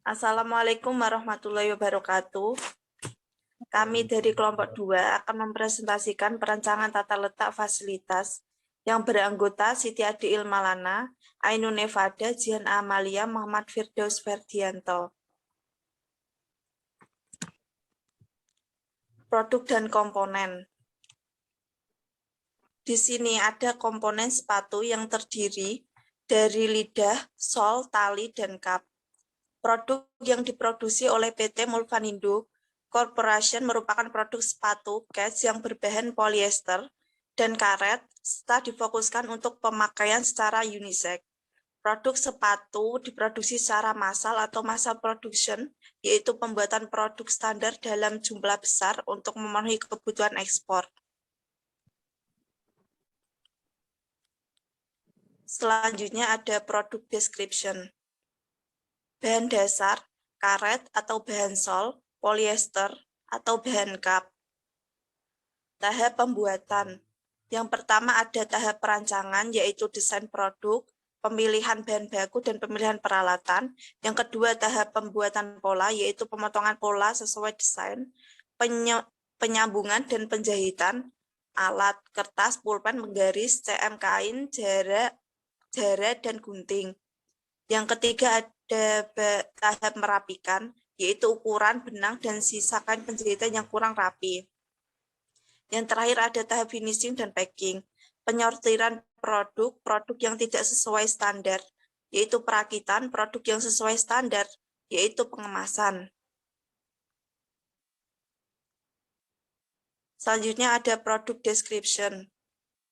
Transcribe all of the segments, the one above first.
Assalamualaikum warahmatullahi wabarakatuh. Kami dari kelompok 2 akan mempresentasikan perancangan tata letak fasilitas yang beranggota Siti Adi Ilmalana, Ainun Nevada, Jihan Amalia, Muhammad Firdaus Ferdianto. Produk dan komponen. Di sini ada komponen sepatu yang terdiri dari lidah, sol, tali, dan kap. Produk yang diproduksi oleh PT Mulvanindo Corporation merupakan produk sepatu cats yang berbahan polyester dan karet serta difokuskan untuk pemakaian secara unisex. Produk sepatu diproduksi secara massal atau massal production, yaitu pembuatan produk standar dalam jumlah besar untuk memenuhi kebutuhan ekspor. Selanjutnya ada produk description. Bahan dasar, karet atau bahan sol, polyester atau bahan kap. Tahap pembuatan. Yang pertama ada tahap perancangan, yaitu desain produk, pemilihan bahan baku, dan pemilihan peralatan. Yang kedua tahap pembuatan pola, yaitu pemotongan pola sesuai desain, penyambungan dan penjahitan, alat, kertas, pulpen, menggaris, CM kain, jara, dan gunting. Yang ketiga ada tahap merapikan, yaitu ukuran, benang, dan sisa kain penjahitan yang kurang rapi. Yang terakhir ada tahap finishing dan packing, penyortiran produk yang tidak sesuai standar, yaitu perakitan, produk yang sesuai standar, yaitu pengemasan. Selanjutnya ada produk description,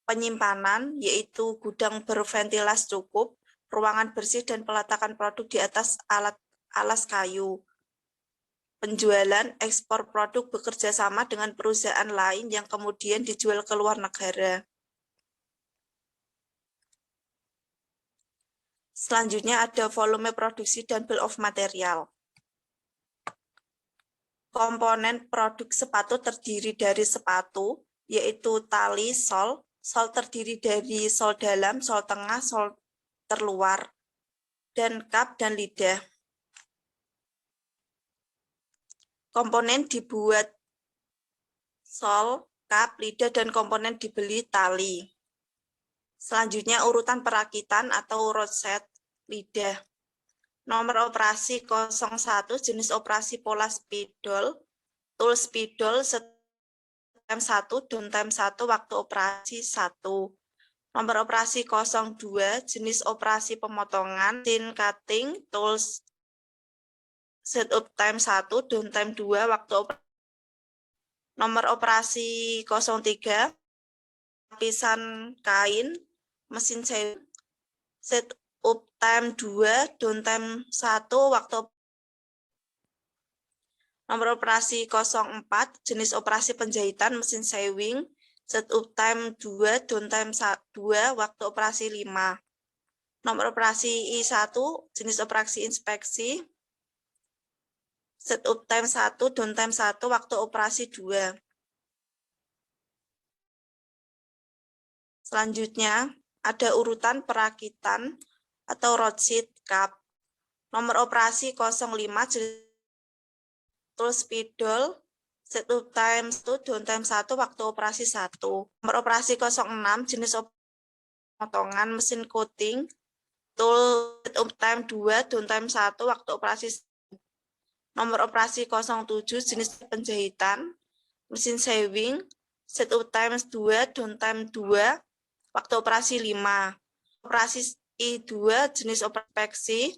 penyimpanan, yaitu gudang berventilas cukup, ruangan bersih, dan peletakan produk di atas alas kayu. Penjualan, ekspor produk bekerja sama dengan perusahaan lain yang kemudian dijual ke luar negara. Selanjutnya ada volume produksi dan bill of material. Komponen produk sepatu terdiri dari sepatu, yaitu tali, sol terdiri dari sol dalam, sol tengah, sol terluar, dan kap dan lidah. Komponen dibuat sol, kap, lidah, dan komponen dibeli tali. Selanjutnya urutan perakitan atau roadset lidah. Nomor operasi 01 jenis operasi pola spidol, tool spidol, time 1, downtime 1, waktu operasi 1. Nomor operasi 02 jenis operasi pemotongan, tin cutting, tools, setup time 1, downtime 2, waktu operasi. Nomor operasi 03 lapisan kain, mesin sewing, setup time 2, downtime 1, waktu. Nomor operasi 04 jenis operasi penjahitan, mesin sewing, setup time 2, downtime 2, waktu operasi 5. Nomor operasi I1 jenis operasi inspeksi, setup time 1, downtime 1, waktu operasi 2. Selanjutnya ada urutan perakitan atau roadsheet kap. Nomor operasi 05 jenis tool spidol, setup time 1, downtime 1, waktu operasi 1. Nomor operasi 06 jenis potongan mesin coating, tool setup time 2, downtime 1, waktu operasi 1. Nomor operasi 07 jenis penjahitan, mesin sewing, setup time 2, downtime 2, waktu operasi 5. Operasi I2 jenis operasi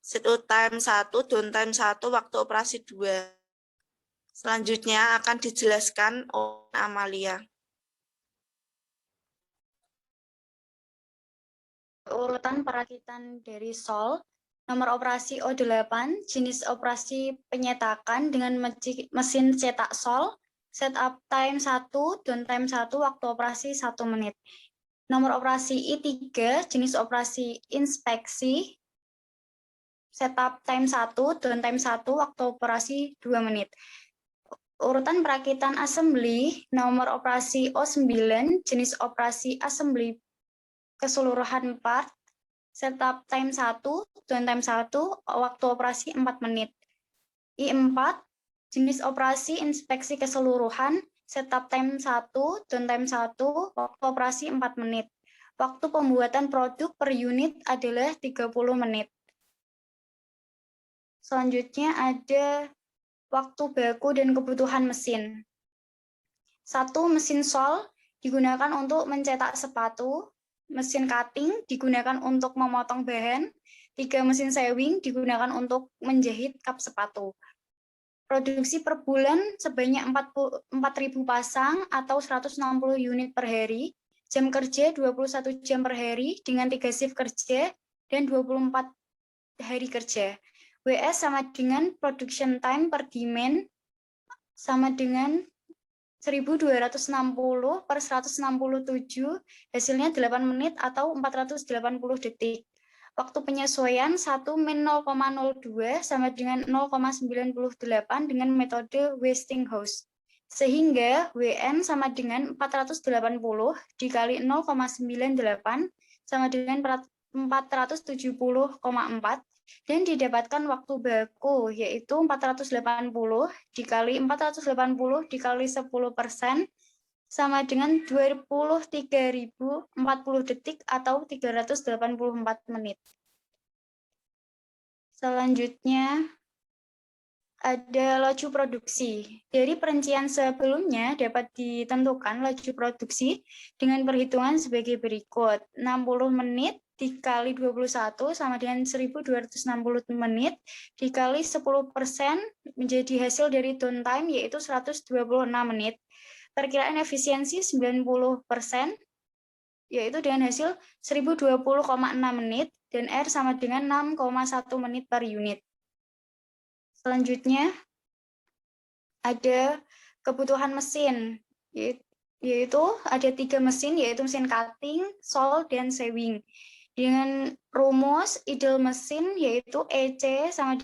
setup time 1, downtime 1, waktu operasi 2. Selanjutnya akan dijelaskan oleh Amalia. Urutan perakitan dari sol, nomor operasi O8, jenis operasi penyetakan dengan mesin cetak sol, setup time 1, downtime 1, waktu operasi 1 menit. Nomor operasi I3, jenis operasi inspeksi, setup time 1, downtime 1, waktu operasi 2 menit. Urutan perakitan assembly, nomor operasi O9, jenis operasi assembly keseluruhan part, setup time 1, downtime 1, waktu operasi 4 menit. I4, jenis operasi inspeksi keseluruhan, setup time 1, downtime 1, waktu operasi 4 menit. Waktu pembuatan produk per unit adalah 30 menit. Selanjutnya ada waktu baku dan kebutuhan mesin. 1. Mesin sol digunakan untuk mencetak sepatu. Mesin cutting digunakan untuk memotong bahan. 3. Mesin sewing digunakan untuk menjahit kap sepatu. Produksi per bulan sebanyak 4.000 pasang atau 160 unit per hari. Jam kerja 21 jam per hari dengan 3 shift kerja dan 24 hari kerja. WS sama dengan production time per demand sama dengan 1260 per 167, hasilnya 8 menit atau 480 detik. Waktu penyesuaian 1 min 0,02 sama dengan 0,98 dengan metode Westinghouse. Sehingga WN sama dengan 480 dikali 0,98 sama dengan 470,4 dan didapatkan waktu baku yaitu 480 dikali 480 dikali 10% sama dengan 23.040 detik atau 384 menit. Selanjutnya ada laju produksi. Dari perincian sebelumnya dapat ditentukan laju produksi dengan perhitungan sebagai berikut. 60 menit dikali 21 sama dengan 1260 menit dikali 10% menjadi hasil dari downtime yaitu 126 menit. Perkiraan efisiensi 90% yaitu dengan hasil 1020,6 menit dan R sama dengan 6,1 menit per unit. Selanjutnya ada kebutuhan mesin, yaitu ada 3 mesin, yaitu mesin cutting, sol, dan sewing. Dengan rumus ideal mesin yaitu EC sama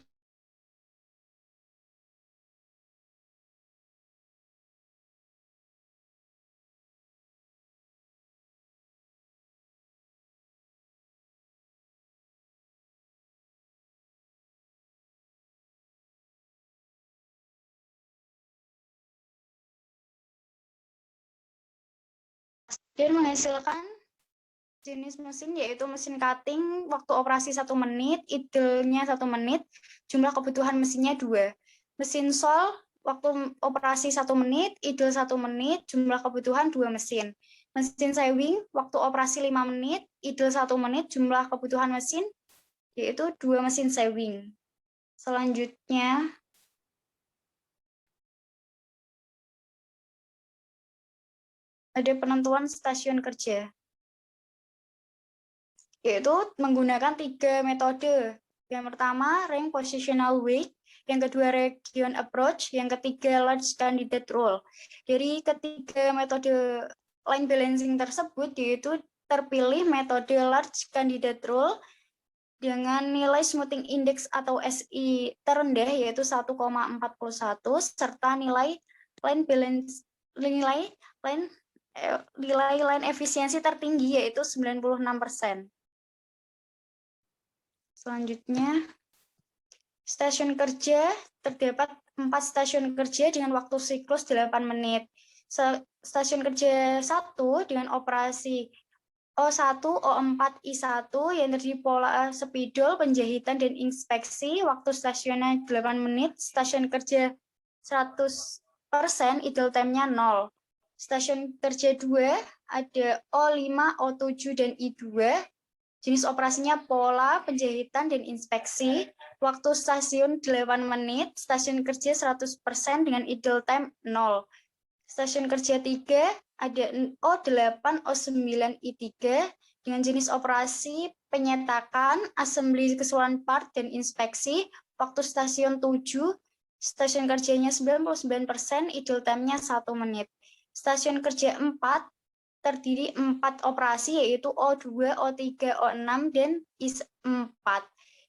dan menghasilkan jenis mesin yaitu mesin cutting waktu operasi 1 menit, idealnya 1 menit, jumlah kebutuhan mesinnya 2. Mesin sol waktu operasi 1 menit, ideal 1 menit, jumlah kebutuhan 2 mesin. Mesin sewing waktu operasi 5 menit, ideal 1 menit, jumlah kebutuhan mesin yaitu 2 mesin sewing. Selanjutnya ada penentuan stasiun kerja, yaitu menggunakan 3 metode. Yang pertama, rank positional weight, yang kedua, region approach, yang ketiga, large candidate rule. Dari ketiga metode line balancing tersebut, yaitu terpilih metode large candidate rule dengan nilai smoothing index atau SI terendah, yaitu 1,41, serta nilai line efisiensi tertinggi, yaitu 96%. Selanjutnya, stasiun kerja, terdapat 4 stasiun kerja dengan waktu siklus 8 menit. Stasiun kerja 1 dengan operasi O1, O4, I1 yang terdiri pola spidol, penjahitan, dan inspeksi, waktu stasiunnya 8 menit, stasiun kerja 100%, idle time-nya 0. Stasiun kerja 2 ada O5, O7, dan I2, jenis operasinya pola, penjahitan, dan inspeksi. Waktu stasiun 8 menit, stasiun kerja 100% dengan idle time 0. Stasiun kerja 3 ada O8, O9, I3 dengan jenis operasi penyetakan, assembly keseluruhan part, dan inspeksi. Waktu stasiun 7, stasiun kerjanya 99%, idle time-nya 1 menit. Stasiun kerja 4 terdiri 4 operasi yaitu O2, O3, O6, dan I4.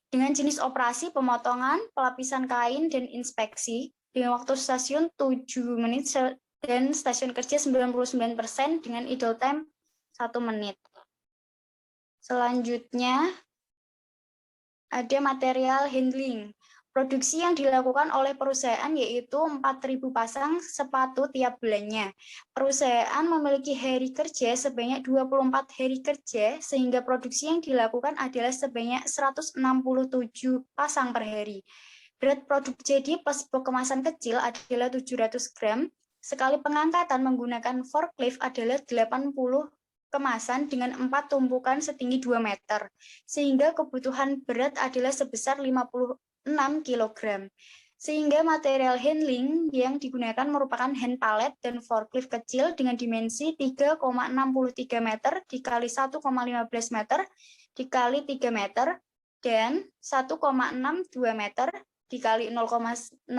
Dengan jenis operasi pemotongan, pelapisan kain, dan inspeksi dengan waktu stasiun 7 menit dan stasiun kerja 99% dengan idle time 1 menit. Selanjutnya ada material handling. Produksi yang dilakukan oleh perusahaan yaitu 4.000 pasang sepatu tiap bulannya. Perusahaan memiliki hari kerja sebanyak 24 hari kerja, sehingga produksi yang dilakukan adalah sebanyak 167 pasang per hari. Berat produk jadi plus box kemasan kecil adalah 700 gram. Sekali pengangkatan menggunakan forklift adalah 80 kemasan dengan 4 tumpukan setinggi 2 meter, sehingga kebutuhan berat adalah sebesar 56 kg. Sehingga material handling yang digunakan merupakan hand pallet dan forklift kecil dengan dimensi 3,63 meter dikali 1,15 meter dikali 3 meter dan 1,62 meter dikali 0,69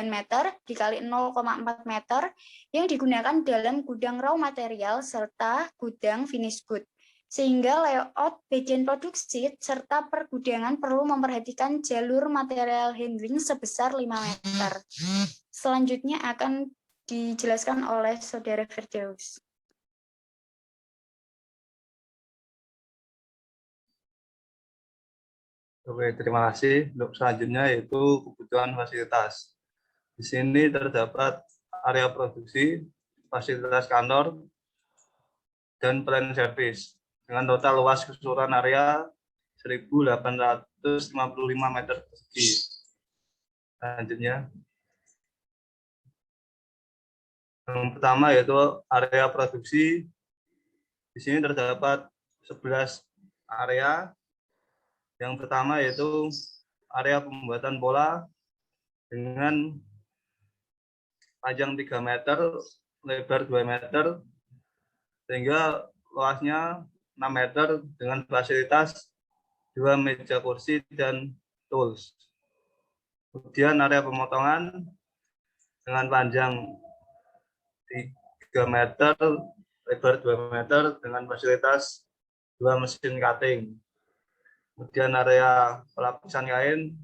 meter dikali 0,4 meter yang digunakan dalam gudang raw material serta gudang finish good. Sehingga layout bagian produksi serta pergudangan perlu memperhatikan jalur material handling sebesar 5 meter. Selanjutnya akan dijelaskan oleh Saudara Firdaus. Oke, terima kasih. Untuk selanjutnya yaitu kebutuhan fasilitas. Di sini terdapat area produksi, fasilitas kantor, dan pelayanan servis dengan total luas keseluruhan area 1.855 meter persegi. Selanjutnya, yang pertama yaitu area produksi. Di sini terdapat 11 area. Yang pertama yaitu area pembuatan pola dengan panjang 3 meter, lebar 2 meter, sehingga luasnya 6 meter dengan fasilitas 2 meja kursi dan tools. Kemudian area pemotongan dengan panjang 3 meter, lebar 2 meter dengan fasilitas 2 mesin cutting. Kemudian area pelapisan kain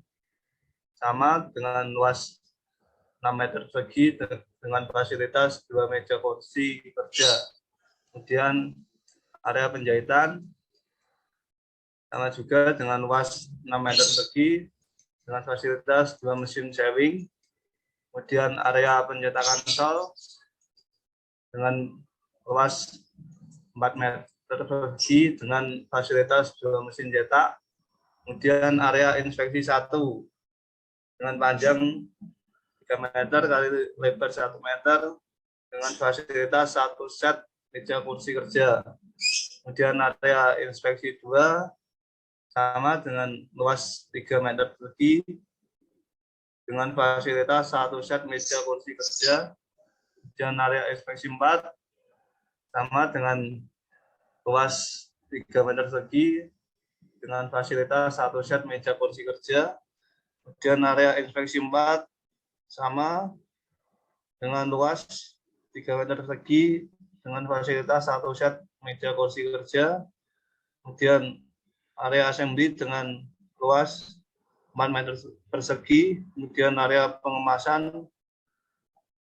sama dengan luas 6 meter persegi dengan fasilitas 2 meja kursi kerja. Kemudian area penjahitan sama juga dengan luas 6 meter persegi dengan fasilitas 2 mesin sewing. Kemudian area pencetakan sol dengan luas 4 meter persegi dengan fasilitas 2 mesin cetak. Kemudian area inspeksi 1 dengan panjang 3 meter kali lebar 1 meter dengan fasilitas 1 set meja kursi kerja. Kemudian area inspeksi 2 sama dengan luas 3 meter persegi dengan fasilitas 1 set meja kursi kerja. Kemudian area inspeksi 4 sama dengan luas 3 meter persegi dengan fasilitas 1 set meja kursi kerja. Kemudian area inspeksi 4 sama dengan luas 3 meter persegi dengan fasilitas 1 set meja kursi kerja. Kemudian area assembly dengan luas 4 meter persegi. Kemudian area pengemasan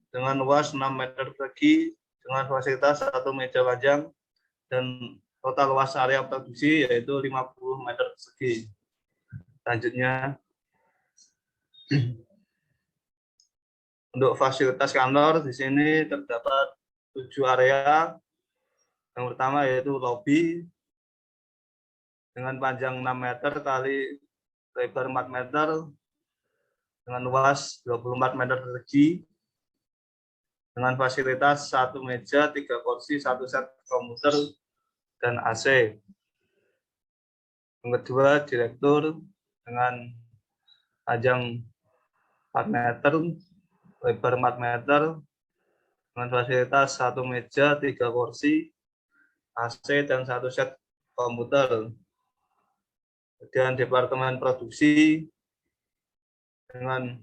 dengan luas 6 meter persegi dengan fasilitas 1 meja panjang dan total luas area produksi yaitu 50 meter persegi. Selanjutnya, untuk fasilitas kantor di sini terdapat 7 area. Yang pertama yaitu lobi dengan panjang 6 meter kali lebar 4 meter dengan luas 24 meter persegi dengan fasilitas 1 meja, 3 kursi, 1 set komputer, dan AC. Yang kedua, direktur dengan panjang 4 meter, lebar 4 meter, dengan fasilitas 1 meja, 3 kursi, AC, dan 1 set komputer. Kemudian departemen produksi dengan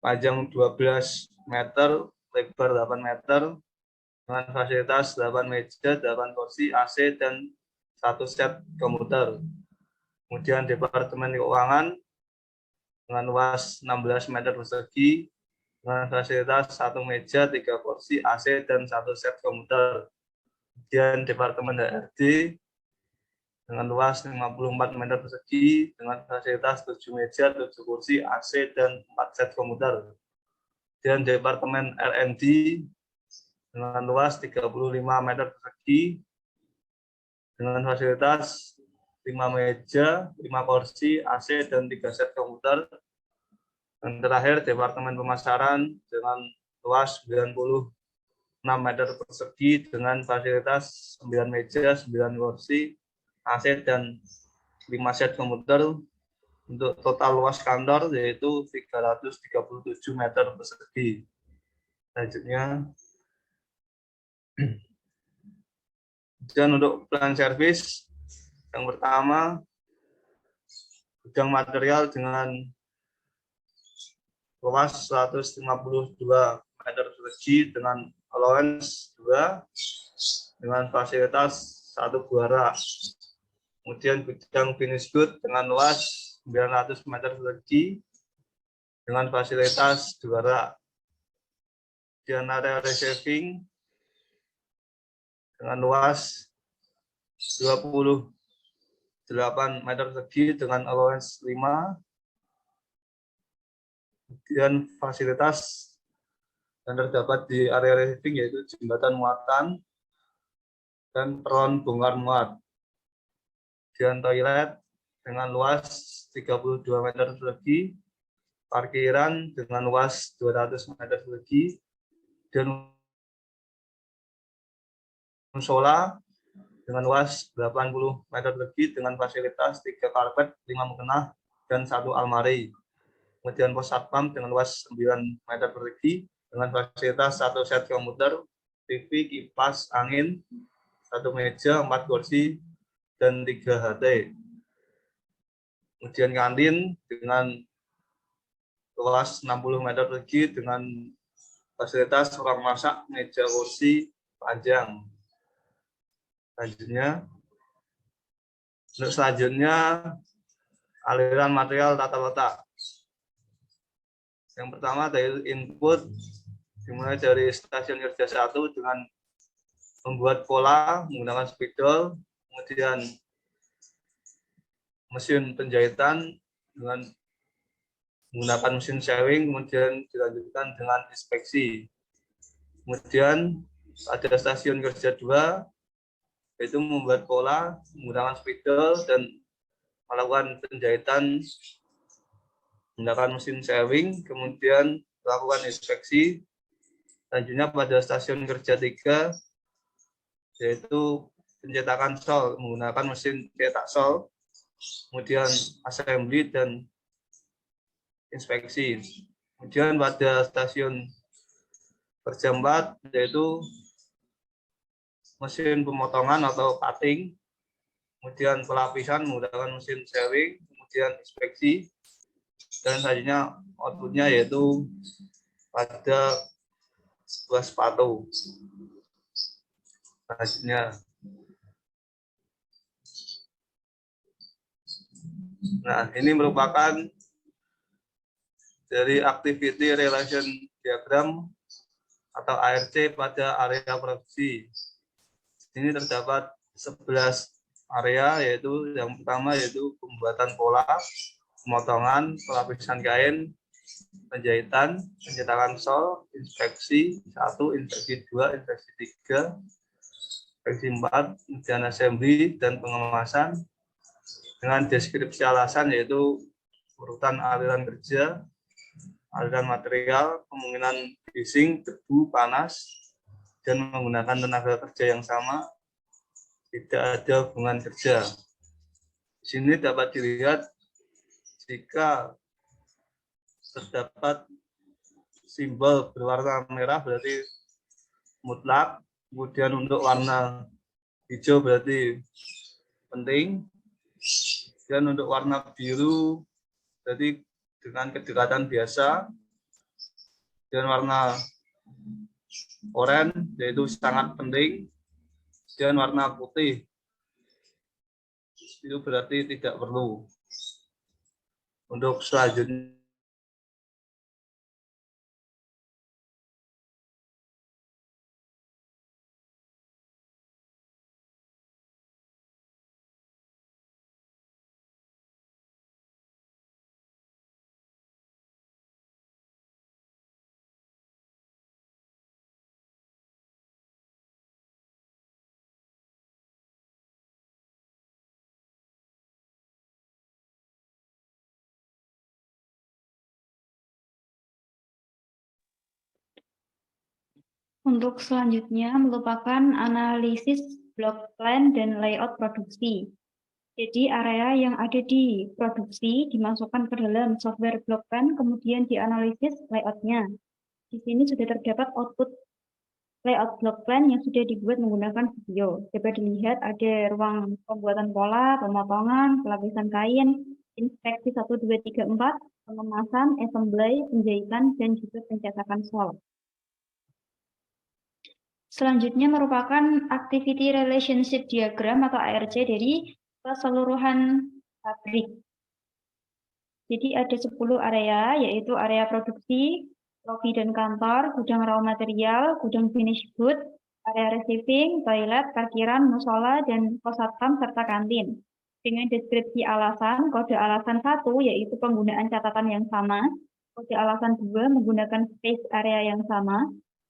panjang 12 meter, lebar 8 meter, dengan fasilitas 8 meja, 8 kursi, AC, dan 1 set komputer. Kemudian departemen keuangan dengan luas 16 meter persegi, dengan fasilitas 1 meja, 3 kursi, AC, dan 1 set komputer. Kemudian departemen HRD dengan luas 54 meter persegi dengan fasilitas 7 meja, 7 kursi, AC, dan 4 set komputer. Dan Departemen R&D dengan luas 35 meter persegi dengan fasilitas 5 meja, 5 kursi, AC, dan 3 set komputer. Dan terakhir, Departemen Pemasaran dengan luas 96 meter persegi dengan fasilitas 9 meja, 9 kursi, AC, dan 5 set komputer. Untuk total luas kantor yaitu 337 meter persegi. Selanjutnya, dan untuk plan servis, yang pertama, gudang material dengan luas 152 meter persegi dengan allowance 2 dengan fasilitas 1 buah rak. Kemudian gudang finish good dengan luas 900 meter persegi dengan fasilitas 2 rak. Kemudian area receiving dengan luas 28 meter persegi dengan allowance 5. Kemudian fasilitas yang terdapat di area receiving yaitu jembatan muatan dan peron bongkar muat. Kemudian toilet dengan luas 32 meter persegi, parkiran dengan luas 200 meter persegi, dan musola dengan luas 80 meter persegi dengan fasilitas 3 karpet, 5 mukena, dan 1 almari. Kemudian pos satpam dengan luas 9 meter persegi dengan fasilitas 1 set komputer, TV, kipas angin, 1 meja, 4 kursi, dan 3 HT. Kemudian kantin dengan luas 60 meter persegi dengan fasilitas ruang masak, meja kursi panjang. Selanjutnya aliran material tata letak. Yang pertama dari input dimulai dari stasiun kerja 1 dengan membuat pola menggunakan spidol, kemudian mesin penjahitan dengan menggunakan mesin sewing, kemudian dilanjutkan dengan inspeksi. Kemudian pada stasiun kerja 2 yaitu membuat pola menggunakan spidol dan melakukan penjahitan menggunakan mesin sewing, kemudian melakukan inspeksi. Selanjutnya pada stasiun kerja 3 yaitu pencetakan sol menggunakan mesin cetak sol, kemudian assembly dan inspeksi. Kemudian pada stasiun kerja 4 yaitu mesin pemotongan atau cutting, kemudian pelapisan menggunakan mesin sewing, kemudian inspeksi, dan selanjutnya outputnya yaitu pada sebuah sepatu. Selanjutnya, nah ini merupakan dari activity relation diagram atau ARC pada area produksi. Ini terdapat 11 area, yaitu yang pertama yaitu pembuatan pola, pemotongan, pelapisan kain, penjahitan, pencetakan sol, inspeksi 1, inspeksi 2, inspeksi 3, inspeksi 4, kemudian assembly dan pengemasan dengan deskripsi alasan yaitu urutan aliran kerja, aliran material, kemungkinan bising, debu, panas, dan menggunakan tenaga kerja yang sama, tidak ada hubungan kerja. Di sini dapat dilihat jika terdapat simbol berwarna merah berarti mutlak, kemudian untuk warna hijau berarti penting, dan untuk warna biru berarti dengan kedekatan biasa, dan warna oranye yaitu sangat penting, dan warna putih itu berarti tidak perlu. Untuk selanjutnya Untuk selanjutnya merupakan analisis block plan dan layout produksi. Jadi area yang ada di produksi dimasukkan ke dalam software block plan, kemudian dianalisis layoutnya. Di sini sudah terdapat output layout block plan yang sudah dibuat menggunakan video. Dapat dilihat ada ruang pembuatan pola, pemotongan, pelapisan kain, inspeksi 1, 2, 3, 4, pengemasan, assembly, penjahitan, dan juga pencetakan sol. Selanjutnya merupakan Activity Relationship Diagram atau ARC dari keseluruhan pabrik. Jadi ada 10 area, yaitu area produksi, lobi dan kantor, gudang raw material, gudang finish good, area receiving, toilet, parkiran, musola, dan pos satpam serta kantin. Dengan deskripsi alasan, kode alasan 1 yaitu penggunaan catatan yang sama, kode alasan 2 menggunakan space area yang sama,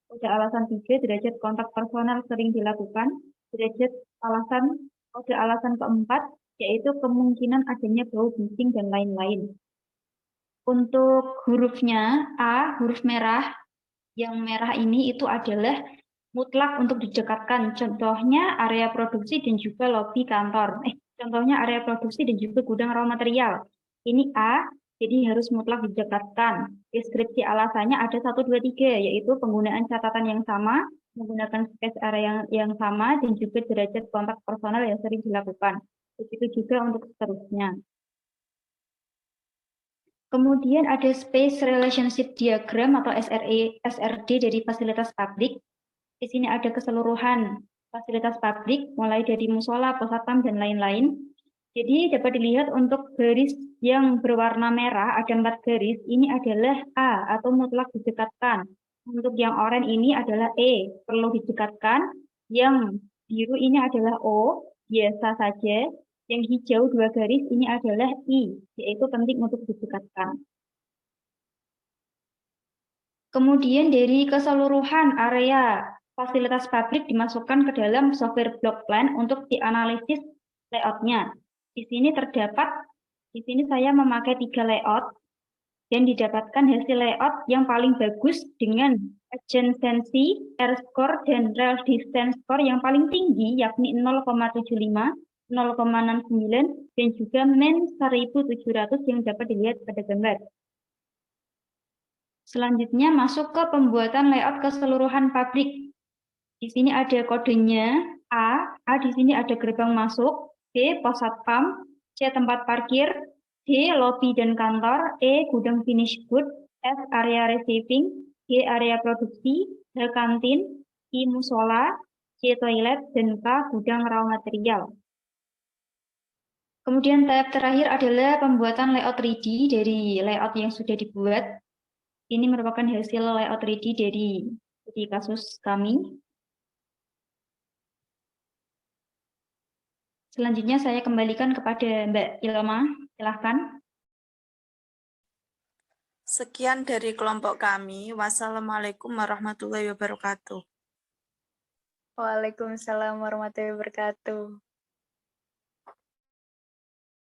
kode alasan 3 derajat kontak personal sering dilakukan, kode alasan keempat yaitu kemungkinan adanya bau bising dan lain-lain. Untuk hurufnya A, huruf merah, yang merah ini itu adalah mutlak untuk didekatkan. Contohnya area produksi dan juga lobi kantor. Contohnya area produksi dan juga gudang raw material. Ini A, jadi harus mutlak didekatkan. Deskripsi alasannya ada 1, 2, 3, yaitu penggunaan catatan yang sama, menggunakan space area yang sama, dan juga derajat kontak personal yang sering dilakukan. Begitu juga untuk seterusnya. Kemudian ada Space Relationship Diagram atau SRD dari fasilitas pabrik. Di sini ada keseluruhan fasilitas pabrik, mulai dari musola, pos satpam, dan lain-lain. Jadi dapat dilihat untuk garis yang berwarna merah, ada 4 garis, ini adalah A atau mutlak didekatkan. Untuk yang oranye ini adalah E, perlu didekatkan. Yang biru ini adalah O, biasa saja. Yang hijau 2 garis ini adalah I, yaitu penting untuk didekatkan. Kemudian dari keseluruhan area fasilitas pabrik dimasukkan ke dalam software block plan untuk dianalisis layoutnya. Di sini saya memakai 3 layout dan didapatkan hasil layout yang paling bagus dengan adjacency, R-score, dan rail distance score yang paling tinggi yakni 0,75, 0,69, dan juga min 1700 yang dapat dilihat pada gambar. Selanjutnya masuk ke pembuatan layout keseluruhan pabrik. Di sini ada kodenya A di sini ada gerbang masuk, B pos satpam, C tempat parkir, D lobi dan kantor, E gudang finish good, F area receiving, G area produksi, H kantin, I musola, C toilet, dan K gudang raw material. Kemudian tahap terakhir adalah pembuatan layout 3D dari layout yang sudah dibuat. Ini merupakan hasil layout 3D dari kasus kami. Selanjutnya saya kembalikan kepada Mbak Ilma, silahkan. Sekian dari kelompok kami. Wassalamualaikum warahmatullahi wabarakatuh. Waalaikumsalam warahmatullahi wabarakatuh.